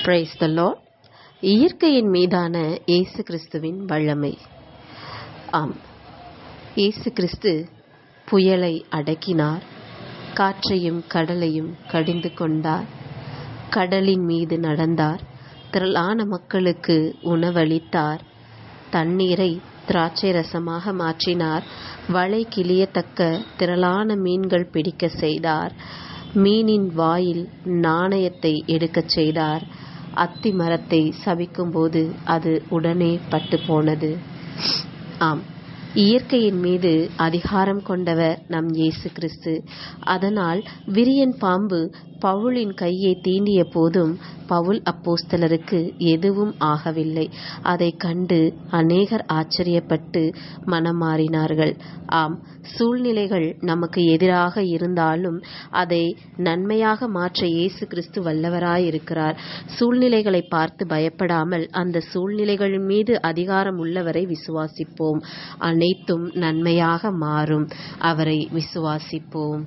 Praise the Lord. இயற்கையின் மீதான இயேசு கிறிஸ்துவின் வல்லமை. ஆம், இயேசு கிறிஸ்து புயலை அடக்கினார், காற்றையும் கடலையும் கடிந்து கொண்டார், கடலின் மீது நடந்தார், திரளான மக்களுக்கு உணவளித்தார், தண்ணீரை திராட்சை ரசமாக மாற்றினார், வலை கிளியத்தக்க திரளான மீன்கள் பிடிக்க செய்தார், மீனின் வாயில் நாணயத்தை எடுக்கச் செய்தார், அத்தி மரத்தை சபிக்கும்போது அது உடனே பட்டு போனது. ஆம், இயற்கையின் மீது அதிகாரம் கொண்டவர் நம் இயேசு கிறிஸ்து. அதனால் விரியன் பாம்பு பவுலின் கையை தீண்டிய போதும் பவுல் அப்போஸ்தலருக்கு எதுவும் ஆகவில்லை. அதை கண்டு அநேகர் ஆச்சரியப்பட்டு மனம் மாறினார்கள். ஆம், சூழ்நிலைகள் நமக்கு எதிராக இருந்தாலும் அதை நன்மையாக மாற்ற இயேசு கிறிஸ்து வல்லவராயிருக்கிறார். சூழ்நிலைகளை பார்த்து பயப்படாமல் அந்த சூழ்நிலைகளின் மீது அதிகாரம் உள்ளவரை விசுவாசிப்போம். அனைத்தும் நன்மையாக மாறும். அவரை விசுவாசிப்போம்.